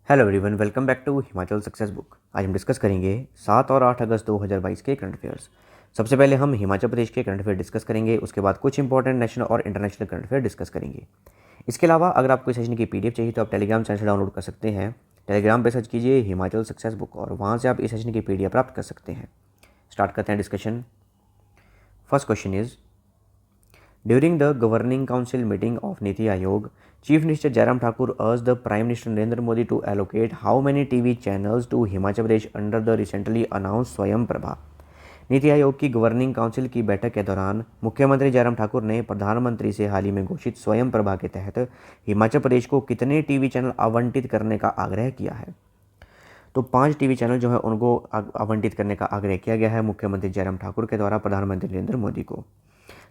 Hello everyone, welcome back to Himachal success book. आज हम discuss करेंगे 7 और 8 अगस्त 2022 के करंट अफेयर्स। सबसे पहले हम हिमाचल प्रदेश के करंट अफेयर डिस्कस करेंगे, उसके बाद कुछ इंपॉर्टेंट नेशनल और इंटरनेशनल करंट अफेयर डिस्कस करेंगे। इसके अलावा अगर आपको इस सेशन की पीडीएफ चाहिए तो आप टेलीग्राम चैनल से डाउनलोड कर सकते हैं। टेलीग्राम पर सर्च कीजिए हिमाचल सक्सेस बुक और वहाँ से आप इस सेशन की पीडीएफ प्राप्त कर सकते हैं। स्टार्ट करते हैं discussion. First question is, During the Governing Council meeting of Niti Aayog, Chief Minister Jairam Thakur urged the Prime Minister Narendra Modi to allocate how many TV channels to Himachal Pradesh under the recently announced स्वयं प्रभा। नीति आयोग की governing council की बैठक के दौरान मुख्यमंत्री जयराम ठाकुर ने प्रधानमंत्री से हाल ही में घोषित स्वयं प्रभा के तहत हिमाचल प्रदेश को कितने टीवी चैनल आवंटित करने का आग्रह किया है। तो 5 टीवी चैनल जो है उनको आवंटित करने का आग्रह किया गया है मुख्यमंत्री जयराम ठाकुर के द्वारा प्रधानमंत्री नरेंद्र मोदी को।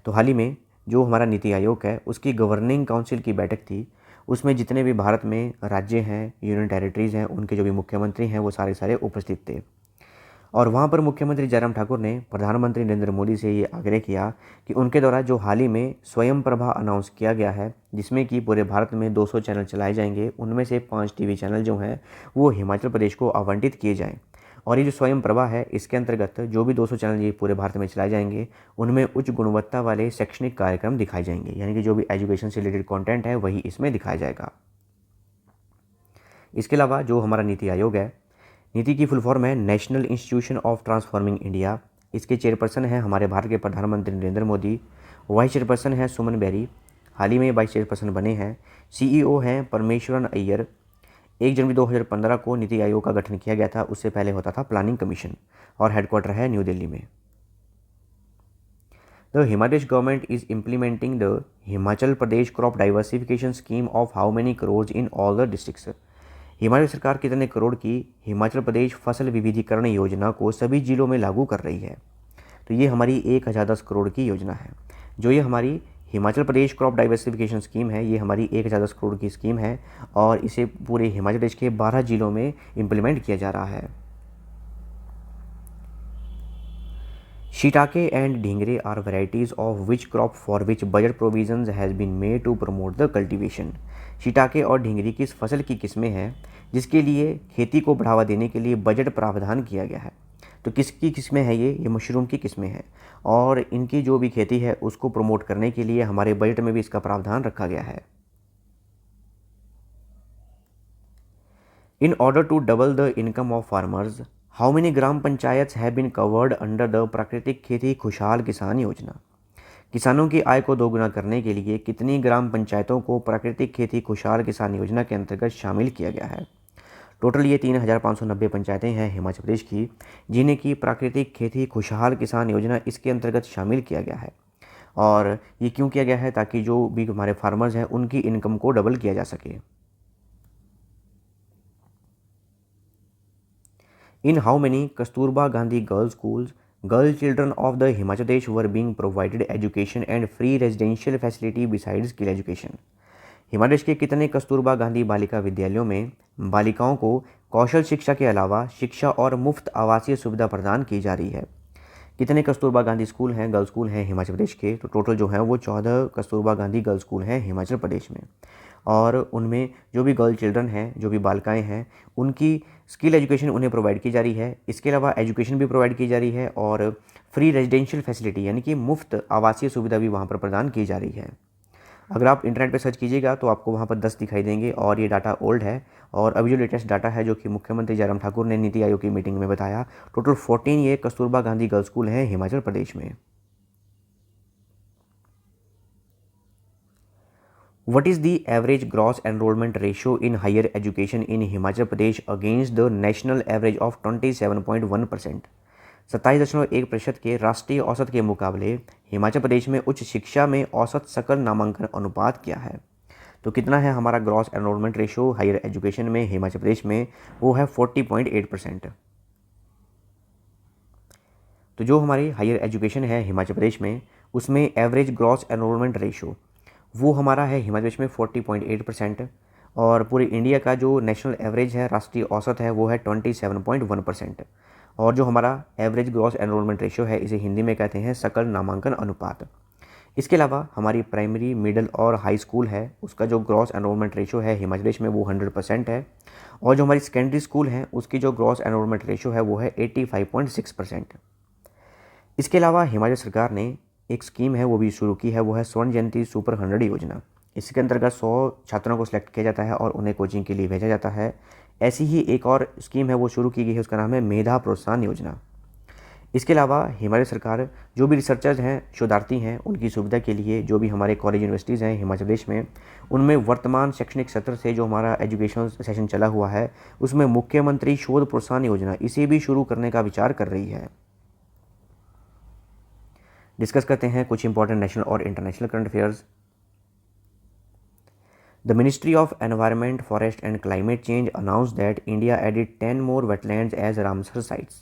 तो हाल ही में जो हमारा नीति आयोग है उसकी गवर्निंग काउंसिल की बैठक थी, उसमें जितने भी भारत में राज्य हैं, यूनियन टेरिटरीज़ हैं, उनके जो भी मुख्यमंत्री हैं वो सारे उपस्थित थे। और वहाँ पर मुख्यमंत्री जयराम ठाकुर ने प्रधानमंत्री नरेंद्र मोदी से ये आग्रह किया कि उनके द्वारा जो हाल ही में स्वयं प्रभा अनाउंस किया गया है, जिसमें कि पूरे भारत में 200 चैनल चलाए जाएंगे, उनमें से 5 टीवी चैनल जो हैं वो हिमाचल प्रदेश को आवंटित किए जाएँ। और ये जो स्वयं प्रभा है इसके अंतर्गत जो भी 200 चैनल ये पूरे भारत में चलाए जाएंगे उनमें उच्च गुणवत्ता वाले शैक्षणिक कार्यक्रम दिखाए जाएंगे, यानी कि जो भी एजुकेशन से रिलेटेड कंटेंट है वही इसमें दिखाया जाएगा। इसके अलावा जो हमारा नीति आयोग है, नीति की फुल फॉर्म है national institution of transforming India. इसके चेयरपर्सन हैं हमारे भारत के प्रधानमंत्री नरेंद्र मोदी। वाइस चेयरपर्सन है सुमन बेरी, हाल ही में वाइस चेयरपर्सन बने हैं। CEO हैं परमेश्वरन अय्यर। 1 जनवरी 2015 को नीति आयोग का गठन किया गया था, उससे पहले होता था प्लानिंग कमीशन और हेडक्वार्टर है न्यू दिल्ली में। The Himachal government is implementing the Himachal Pradesh crop diversification scheme of how many crore in all the districts. Himachal सरकार कितने करोड़ की हिमाचल प्रदेश फसल विविधीकरण योजना को सभी जिलों में लागू कर रही है। तो ये हमारी 1010 करोड़ की योजना है। जो ये हमारी Himachal Pradesh crop diversification scheme है, ये हमारी 1010 करोड़ की स्कीम है और इसे पूरे हिमाचल प्रदेश के 12 जिलों में इम्प्लीमेंट किया जा रहा है। Shiitake and dhingri are varieties of which crop for which budget provisions has been made to promote the cultivation. Shiitake और ढींगरी किस फसल की किस्में हैं जिसके लिए खेती को बढ़ावा देने के लिए बजट प्रावधान किया गया है। तो किसकी किस्में हैं ये मशरूम की किस्में हैं और इनकी जो भी खेती है उसको प्रमोट करने के लिए हमारे बजट में भी इसका प्रावधान रखा गया है। In order to double the income of farmers, how many gram panchayat have been covered under the Prakritik Kheti खुशहाल किसान योजना। किसानों की आय को दोगुना करने के लिए कितनी ग्राम पंचायतों को प्राकृतिक खेती खुशहाल किसान योजना के अंतर्गत शामिल किया गया है। टोटल ये 3590 पंचायतें हैं हिमाचल प्रदेश की जिन्हें की प्राकृतिक खेती खुशहाल किसान योजना इसके अंतर्गत शामिल किया गया है। और ये क्यों किया गया है, ताकि जो भी हमारे फार्मर्स हैं उनकी इनकम को डबल किया जा सके। In how many Kasturba Gandhi girls schools girl children of the Himachal Pradesh were being provided education and free residential facility beside skill education. Himachal Pradesh के कितने कस्तूरबा गांधी बालिका विद्यालयों में बालिकाओं को कौशल शिक्षा के अलावा शिक्षा और मुफ्त आवासीय सुविधा प्रदान की जा रही है। कितने कस्तूरबा गांधी स्कूल हैं, गर्ल्स स्कूल हैं हिमाचल प्रदेश के? तो टोटल जो है वो 14 कस्तूरबा गांधी गर्ल्स स्कूल हैं हिमाचल प्रदेश में। और उनमें जो भी गर्ल चिल्ड्रन हैं, जो भी बालिकाएं हैं, उनकी स्किल एजुकेशन उन्हें प्रोवाइड की जा रही है। इसके अलावा एजुकेशन भी प्रोवाइड की जा रही है और फ्री रेजिडेंशियल फैसिलिटी यानी कि मुफ्त आवासीय सुविधा भी वहाँ पर प्रदान की जा रही है। अगर आप इंटरनेट पर सर्च कीजिएगा तो आपको वहाँ पर 10 दिखाई देंगे और ये डाटा ओल्ड है और अभी जो लेटेस्ट डाटा है जो कि मुख्यमंत्री जयराम ठाकुर ने नीति आयोग की मीटिंग में बताया, टोटल 14 ये कस्तूरबा गांधी गर्ल्स स्कूल हैं हिमाचल प्रदेश में। What is the average gross enrollment ratio in higher education in Himachal Pradesh against the national average of 27.1%? 27.1% के राष्ट्रीय औसत के मुकाबले हिमाचल प्रदेश में उच्च शिक्षा में औसत सकल नामांकन अनुपात क्या है? तो कितना है हमारा gross enrolment ratio higher education में हिमाचल प्रदेश में? वो है 40.8%। तो जो हमारी हायर एजुकेशन है हिमाचल प्रदेश में उसमें एवरेज ग्रॉस एनरोलमेंट रेशो वो हमारा है हिमाचल प्रदेश में 40.8% और पूरे इंडिया का जो नेशनल एवरेज है, राष्ट्रीय औसत है, वो है 27.1%। और जो हमारा एवरेज ग्रॉस एनरोलमेंट रेशियो है इसे हिंदी में कहते हैं सकल नामांकन अनुपात। इसके अलावा हमारी प्राइमरी, मिडिल और हाई स्कूल है उसका जो ग्रॉस एनरोलमेंट रेशो है हिमाचल प्रदेश में वो 100% है, और जो हमारी सेकेंडरी स्कूल है उसकी जो ग्रॉस एनरोलमेंट रेशो है वो है 85.6%। इसके अलावा हिमाचल सरकार ने एक स्कीम है वो भी शुरू की है, वो है स्वर्ण जयंती सुपर 100 योजना। इसके अंतर्गत 100 छात्रों को सिलेक्ट किया जाता है और उन्हें कोचिंग के लिए भेजा जाता है। ऐसी ही एक और स्कीम है वो शुरू की गई है, उसका नाम है मेधा प्रोत्साहन योजना। इसके अलावा हिमाचल सरकार जो भी रिसर्चर्स हैं, शोधार्थी हैं, उनकी सुविधा के लिए जो भी हमारे कॉलेज यूनिवर्सिटीज़ हैं हिमाचल प्रदेश में, उनमें वर्तमान शैक्षणिक सत्र से जो हमारा एजुकेशन सेशन चला हुआ है उसमें मुख्यमंत्री शोध प्रोत्साहन योजना इसे भी शुरू करने का विचार कर रही है। डिस्कस करते हैं कुछ इंपॉर्टेंट नेशनल और international current affairs. The Ministry of Environment, Forest and Climate Change announced that India added 10 more wetlands as Ramsar sites.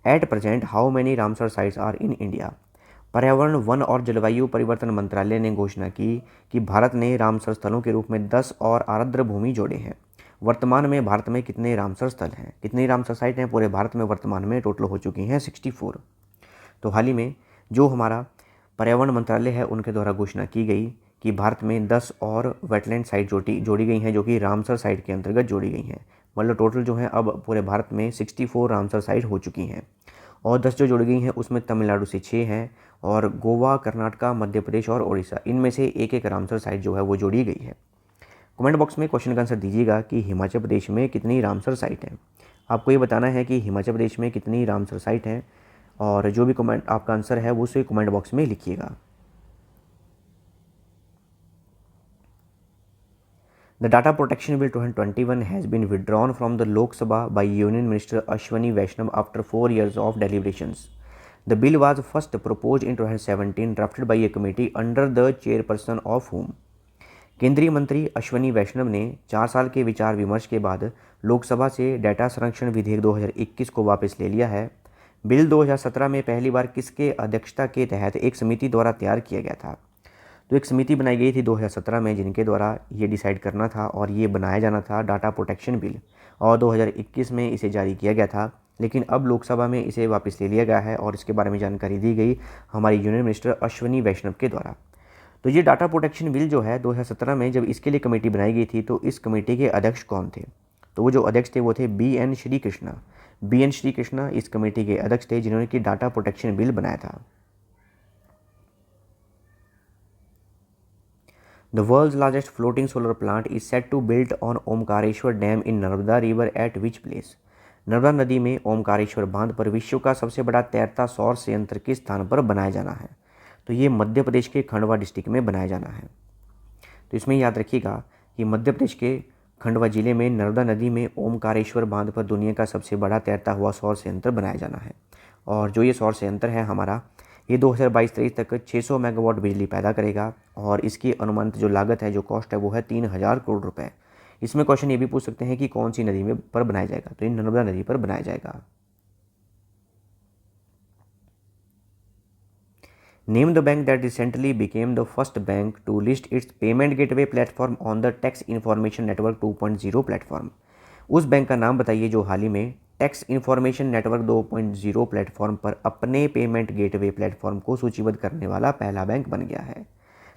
At present, how many Ramsar sites are in India? पर्यावरण, one और जलवायु परिवर्तन मंत्रालय ने घोषणा की कि भारत ने रामसर स्थलों के रूप में 10 और आर्द्र भूमि जोड़े हैं। वर्तमान में भारत में कितने रामसर स्थल हैं, कितनी रामसर साइट हैं पूरे भारत में? वर्तमान में टोटल हो चुकी हैं 64। तो हाल ही में जो हमारा पर्यावरण मंत्रालय है उनके द्वारा घोषणा की गई कि भारत में 10 और वेटलैंड साइट जोड़ी गई हैं जो कि रामसर साइट के अंतर्गत जोड़ी गई हैं। मतलब टोटल जो है अब पूरे भारत में 64 रामसर साइट हो चुकी हैं, और 10 जो जोड़ी गई हैं उसमें तमिलनाडु से 6 हैं, और गोवा, कर्नाटका, मध्य प्रदेश और उड़ीसा, इनमें से एक एक रामसर साइट जो है वो जोड़ी गई है। कमेंट बॉक्स में क्वेश्चन का आंसर दीजिएगा कि हिमाचल प्रदेश में कितनी रामसर साइट हैं। आपको ये बताना है कि हिमाचल प्रदेश में कितनी रामसर साइट हैं, और जो भी कमेंट आपका आंसर है वो उसे कमेंट बॉक्स में लिखिएगा। The Data Protection Bill 2021 has been withdrawn from the Lok Sabha by Union Minister Ashwani Vaishnav after 4 years of deliberations. The bill was first proposed in 2017, drafted by a committee under the chairperson of whom? केंद्रीय मंत्री अश्वनी वैष्णव ने 4 साल के विचार विमर्श के बाद लोकसभा से डाटा संरक्षण विधेयक 2021 को वापस ले लिया है। बिल 2017 में पहली बार किसके अध्यक्षता के तहत एक समिति द्वारा तैयार किया गया था? तो एक समिति बनाई गई थी 2017 में जिनके द्वारा ये डिसाइड करना था और ये बनाया जाना था डाटा प्रोटेक्शन बिल, और 2021 में इसे जारी किया गया था, लेकिन अब लोकसभा में इसे वापस ले लिया गया है और इसके बारे में जानकारी दी गई हमारी यूनियन मिनिस्टर अश्वनी वैष्णव के द्वारा। तो ये डाटा प्रोटेक्शन बिल जो है 2017 में जब इसके लिए कमेटी बनाई गई थी तो इस कमेटी के अध्यक्ष कौन थे? तो वो जो अध्यक्ष थे वो थे BN श्रीकृष्णा। BN श्रीकृष्णा इस कमेटी के अध्यक्ष थे जिन्होंने कि डाटा प्रोटेक्शन बिल बनाया था। The world's largest floating solar plant is set to build on Omkareshwar dam in Narmada river at which place? Narmada नदी में ओमकारेश्वर बांध पर विश्व का सबसे बड़ा तैरता सौर संयंत्र किस स्थान पर बनाया जाना है? तो ये मध्य प्रदेश के खंडवा डिस्ट्रिक्ट में बनाया जाना है। तो इसमें याद रखिएगा कि मध्य प्रदेश के खंडवा जिले में नर्मदा नदी में ओमकारेश्वर बांध पर दुनिया का सबसे बड़ा तैरता हुआ सौर संयंत्र बनाया जाना है, और जो ये सौर संयंत्र है हमारा ये 2022-23 तक 600 मेगावाट बिजली पैदा करेगा, और इसकी अनुमानित जो लागत है, जो कॉस्ट है वो है 3000 करोड़ रुपए। इसमें क्वेश्चन ये भी पूछ सकते हैं कि कौन सी नदी में पर बनाया जाएगा, तो ये नर्मदा नदी पर बनाया जाएगा। Name the bank that recently became the first bank to list its payment gateway platform on the tax information network 2.0 platform. उस बैंक का नाम बताइए जो हाल ही में टैक्स इन्फॉर्मेशन नेटवर्क 2.0 प्लेटफॉर्म पर अपने पेमेंट गेटवे प्लेटफॉर्म को सूचीबद्ध करने वाला पहला बैंक बन गया है।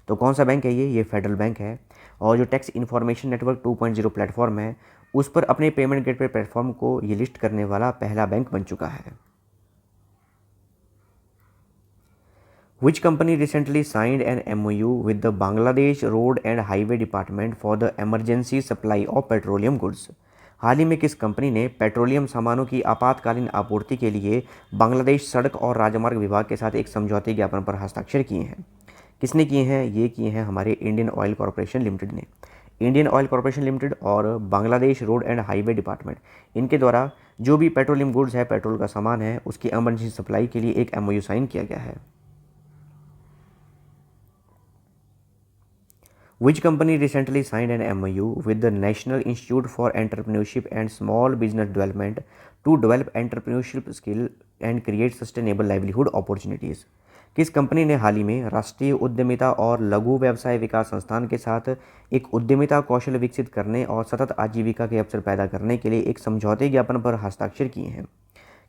तो कौन सा बैंक है ये फेडरल बैंक है, और जो टैक्स इन्फॉर्मेशन नेटवर्क 2.0 प्लेटफॉर्म है उस पर अपने पेमेंट गेटवे प्लेटफॉर्म को ये लिस्ट करने वाला पहला बैंक बन चुका है। Which company recently signed an MOU with the Bangladesh Road and Highway Department for the emergency supply of petroleum goods? हाल ही में किस कंपनी ने पेट्रोलियम सामानों की आपातकालीन आपूर्ति के लिए बांग्लादेश सड़क और राजमार्ग विभाग के साथ एक समझौते ज्ञापन पर हस्ताक्षर किए हैं? किसने किए हैं? ये किए हैं हमारे इंडियन ऑयल कॉरपोरेशन लिमिटेड ने। इंडियन ऑयल कॉरपोरेशन लिमिटेड और Bangladesh road and highway department, इनके द्वारा जो भी पेट्रोलियम गुड्स है, पेट्रोल का सामान है, उसकी इमरजेंसी सप्लाई के लिए एक MOU साइन किया गया है। Which company recently signed an MOU with the National Institute for Entrepreneurship and Small Business Development to develop entrepreneurship skill and create sustainable livelihood opportunities? किस कंपनी ने हाल ही में राष्ट्रीय उद्यमिता और लघु व्यवसाय विकास संस्थान के साथ एक उद्यमिता कौशल विकसित करने और सतत आजीविका के अवसर पैदा करने के लिए एक समझौते ज्ञापन पर हस्ताक्षर किए हैं?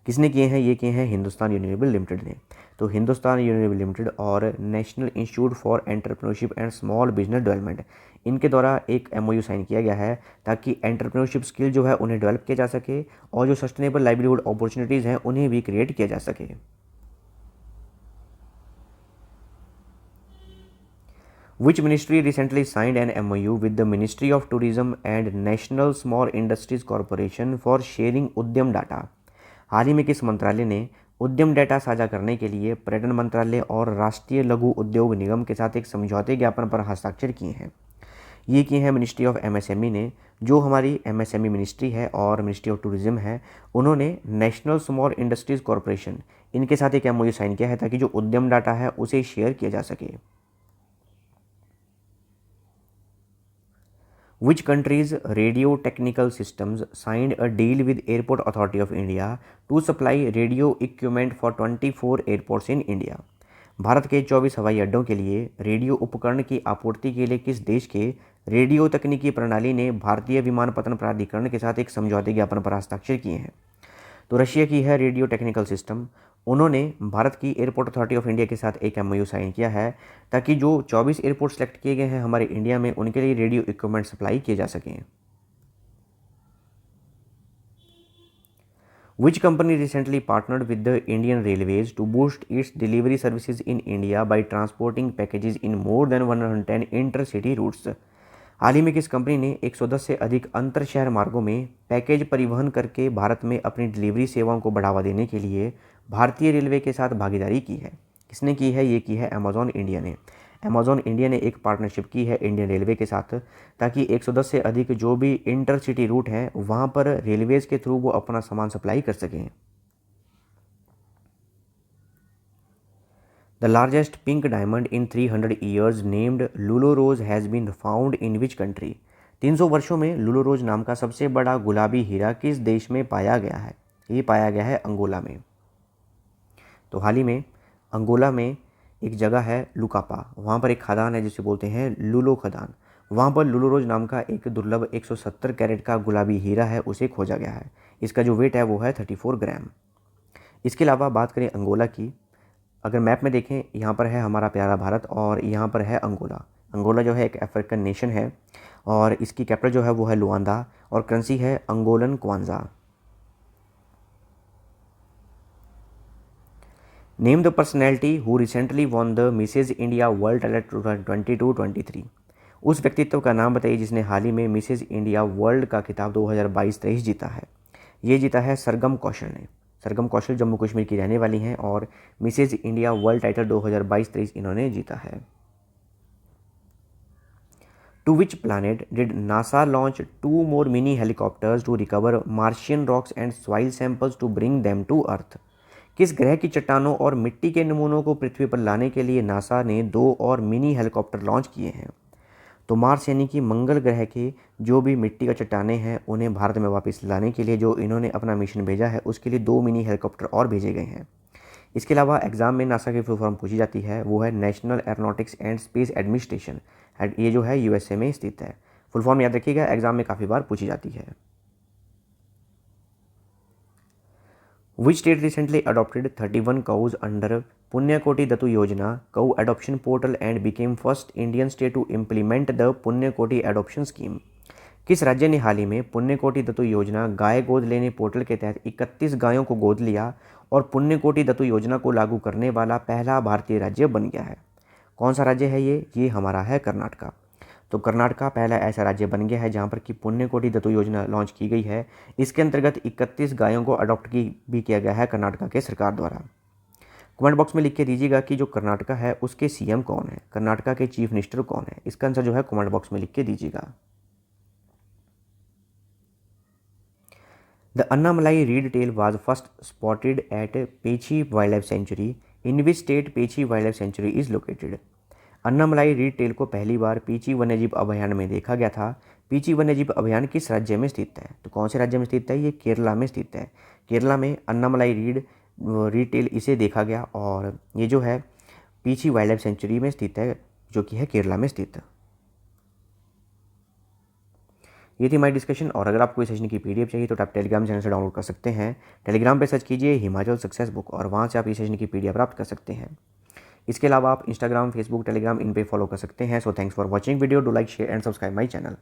किसने किए हैं? ये किए हैं हिंदुस्तान यूनिलीवर लिमिटेड ने। तो हिंदुस्तान यूनिलीवर लिमिटेड और national institute for entrepreneurship and small business development, इनके द्वारा एक MOU साइन किया गया है ताकि एंटरप्रेन्योरशिप स्किल जो है उन्हें डेवलप किया जा सके और जो सस्टेनेबल लाइवलीहुड अपॉर्चुनिटीज़ हैं उन्हें भी क्रिएट किया जा सके। Which ministry recently signed an MOU with the Ministry of Tourism and National Small Industries Corporation for sharing उद्यम डाटा? हाल ही में किस मंत्रालय ने उद्यम डेटा साझा करने के लिए पर्यटन मंत्रालय और राष्ट्रीय लघु उद्योग निगम के साथ एक समझौते ज्ञापन पर हस्ताक्षर किए हैं? ये किए हैं मिनिस्ट्री ऑफ MSME ने। जो हमारी MSME मिनिस्ट्री है और मिनिस्ट्री ऑफ टूरिज्म है, उन्होंने नेशनल स्मॉल इंडस्ट्रीज कॉरपोरेशन इनके साथ एक MOU साइन किया है ताकि जो उद्यम डाटा है उसे शेयर किया जा सके। Which country's radio technical systems signed a deal with Airport Authority of India to supply radio equipment for 24 airports in India? Bharat के 24 हवाई अड्डों के लिए रेडियो उपकरण की आपूर्ति के लिए किस देश के रेडियो तकनीकी प्रणाली ने भारतीय विमानपत्तन प्राधिकरण के साथ एक समझौते ज्ञापन पर हस्ताक्षर किए हैं? तो रशिया की है रेडियो टेक्निकल सिस्टम। उन्होंने भारत की एयरपोर्ट अथॉरिटी ऑफ इंडिया के साथ एक MOU साइन किया है ताकि जो 24 एयरपोर्ट सेलेक्ट किए गए हैं हमारे इंडिया में, उनके लिए रेडियो इक्विपमेंट सप्लाई किए जा सकें। Which company recently partnered with the Indian Railways to boost its delivery services in India by transporting packages in more than 110 intercity routes? हाल ही में किस कंपनी ने 110 से अधिक अंतर शहर मार्गों में पैकेज परिवहन करके भारत में अपनी डिलीवरी सेवाओं को बढ़ावा देने के लिए भारतीय रेलवे के साथ भागीदारी की है? किसने की है? ये की है अमेजॉन इंडिया ने। अमेजॉन इंडिया ने एक पार्टनरशिप की है इंडियन रेलवे के साथ ताकि 110 से अधिक जो भी इंटरसिटी रूट हैं वहाँ पर रेलवेज के थ्रू वो अपना सामान सप्लाई कर सकें। The largest pink diamond in 300 years named Lulu Rose has been found in which country? 300 वर्षों में लुलो रोज नाम का सबसे बड़ा गुलाबी हीरा किस देश में पाया गया है? ये पाया गया है अंगोला में। तो हाल ही में अंगोला में एक जगह है लुकापा, वहाँ पर एक खदान है जिसे बोलते हैं लुलो खदान। वहाँ पर लुलो रोज नाम का एक दुर्लभ 170 कैरेट का गुलाबी हीरा है, उसे खोजा गया है। इसका जो वेट है वो है 34 ग्राम। इसके अलावा बात करें अंगोला की, अगर मैप में देखें यहाँ पर है हमारा प्यारा भारत और यहाँ पर है अंगोला। अंगोला जो है एक अफ्रीकन नेशन है और इसकी कैपिटल जो है वो है लुआंदा और करेंसी है Angolan kwanza. Name the personality who recently won the Mrs India World title 2022-23। उस व्यक्तित्व का नाम बताइए जिसने हाल ही में मिसेज इंडिया वर्ल्ड का खिताब 2022-23 जीता है। ये जीता है सरगम कौशल ने। सरगम कौशल जम्मू कश्मीर की रहने वाली हैं और मिसेज इंडिया वर्ल्ड टाइटल 2022-23 इन्होंने जीता है। To which planet did NASA launch 2 more mini helicopters to recover Martian rocks and soil samples to bring them to Earth? किस ग्रह की चट्टानों और मिट्टी के नमूनों को पृथ्वी पर लाने के लिए नासा ने 2 और मिनी हेलीकॉप्टर लॉन्च किए हैं? तो मार्स यानी कि मंगल ग्रह के जो भी मिट्टी का चट्टानें हैं उन्हें भारत में वापस लाने के लिए जो इन्होंने अपना मिशन भेजा है उसके लिए 2 मिनी हेलीकॉप्टर और भेजे गए हैं। इसके अलावा एग्जाम में नासा की फुल फॉर्म पूछी जाती है, वो है national aeronautics and space administration. ये जो है USA में स्थित है। फुल फॉर्म याद रखिएगा, एग्जाम में काफ़ी बार पूछी जाती है। Which state recently adopted 31 cows under Punyakoti Datu Yojana cow adoption portal and became first Indian state to implement the Punyakoti adoption scheme? किस राज्य ने हाल ही में पुण्यकोटि दत्तु योजना गाय गोद लेने पोर्टल के तहत 31 गायों को गोद लिया और पुण्यकोटि दत्तु योजना को लागू करने वाला पहला भारतीय राज्य बन गया है? कौन सा राज्य है ये हमारा है कर्नाटका। तो कर्नाटका पहला ऐसा राज्य बन गया है जहाँ पर कि पुण्यकोटि दत्तु योजना लॉन्च की गई है। इसके अंतर्गत 31 गायों को अडॉप्ट भी किया गया है कर्नाटका के सरकार द्वारा। कमेंट बॉक्स में लिख के दीजिएगा कि जो कर्नाटका है उसके CM कौन है, कर्नाटका के चीफ मिनिस्टर कौन है। इसका आंसर जो है कमेंट बॉक्स में लिख के दीजिएगा। The Annamalai reed tail was first spotted at Peechi wildlife sanctuary in which state Peechi wildlife sanctuary is located? Annamalai reed tail को पहली बार पीची वन्यजीव अभयारण्य में देखा गया था। पीची वन्यजीव अभयारण्य किस राज्य में स्थित है? तो कौन से राज्य में स्थित है? ये केरला में स्थित है। केरला में अन्नामलाई रीड टेल इसे देखा गया और ये जो है पीची वाइल्ड लाइफ सेंचुरी में स्थित है जो कि है केरला में स्थित। ये थी हमारी डिस्कशन। और अगर आपको इस सेशन की पीडीएफ चाहिए तो आप टेलीग्राम चैनल से डाउनलोड कर सकते हैं। टेलीग्राम पे सर्च कीजिए हिमाचल सक्सेस बुक और वहाँ से आप इस सेशन की पीडीएफ प्राप्त कर सकते हैं। इसके अलावा आप इंस्टाग्राम, फेसबुक, टेलीग्राम इन पे फॉलो कर सकते हैं। So thanks for watching video. Do like, share and subscribe my channel.